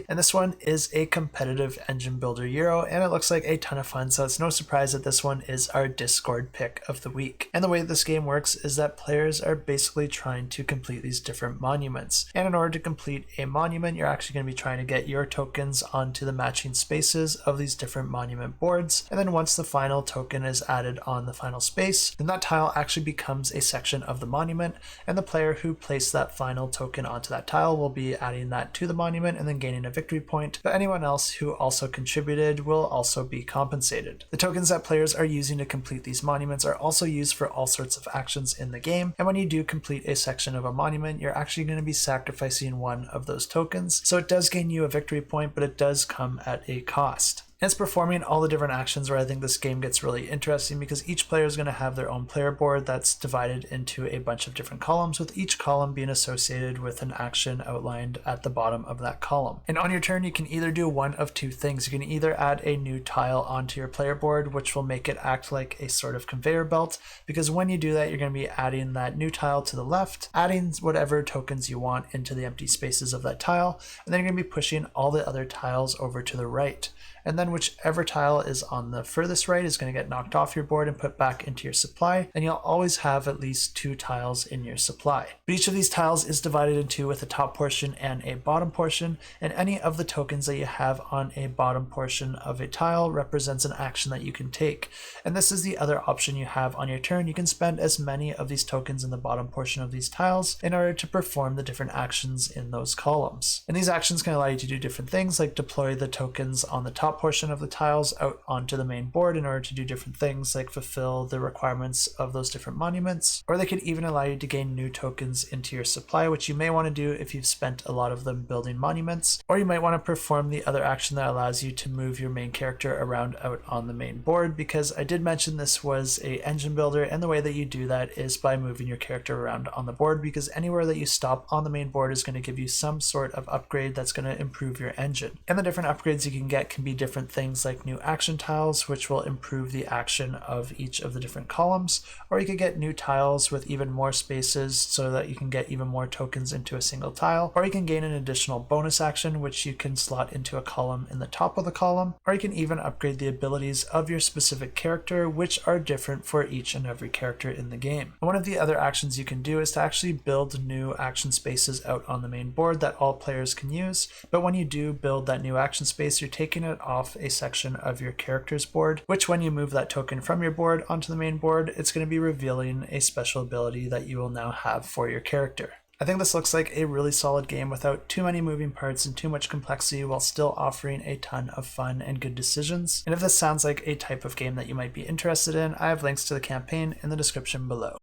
today, and this one is a competitive engine builder Euro, and it looks like a ton of fun, so it's no surprise that this one is our Discord pick of the week. And the way this game works is that players are basically trying to complete these different monuments, and in order to complete a monument, you're actually going to be trying to get your tokens onto the matching spaces of these different monument boards, and then once the final token is added on the final space, then that tile actually becomes a section of the monument, and the player who placed that final token onto that tile will be adding that to the monument and then gaining a victory point, but anyone else who also contributed will also be compensated. The tokens that players are using to complete these monuments are also used for all sorts of actions in the game, and when you do complete a section of a monument, you're actually going to be sacrificing one of those tokens, so it does gain you a victory point, but it does come at a cost. And it's performing all the different actions where I think this game gets really interesting, because each player is going to have their own player board that's divided into a bunch of different columns, with each column being associated with an action outlined at the bottom of that column. And on your turn, you can either do one of two things. You can either add a new tile onto your player board, which will make it act like a sort of conveyor belt, because when you do that, you're going to be adding that new tile to the left, adding whatever tokens you want into the empty spaces of that tile, and then you're going to be pushing all the other tiles over to the right. And then whichever tile is on the furthest right is going to get knocked off your board and put back into your supply, and you'll always have at least 2 tiles in your supply. But each of these tiles is divided into with a top portion and a bottom portion, and any of the tokens that you have on a bottom portion of a tile represents an action that you can take. And this is the other option you have on your turn. You can spend as many of these tokens in the bottom portion of these tiles in order to perform the different actions in those columns. And these actions can allow you to do different things, like deploy the tokens on the top portion of the tiles out onto the main board in order to do different things like fulfill the requirements of those different monuments, or they could even allow you to gain new tokens into your supply, which you may want to do if you've spent a lot of them building monuments, or you might want to perform the other action that allows you to move your main character around out on the main board, because I did mention this was a engine builder, and the way that you do that is by moving your character around on the board, because anywhere that you stop on the main board is going to give you some sort of upgrade that's going to improve your engine. And the different upgrades you can get can be different things like new action tiles, which will improve the action of each of the different columns, or you could get new tiles with even more spaces so that you can get even more tokens into a single tile, or you can gain an additional bonus action which you can slot into a column in the top of the column, or you can even upgrade the abilities of your specific character, which are different for each and every character in the game. And one of the other actions you can do is to actually build new action spaces out on the main board that all players can use, but when you do build that new action space, you're taking it off a section of your character's board, which when you move that token from your board onto the main board, it's going to be revealing a special ability that you will now have for your character. I think this looks like a really solid game without too many moving parts and too much complexity, while still offering a ton of fun and good decisions. And if this sounds like a type of game that you might be interested in, I have links to the campaign in the description below.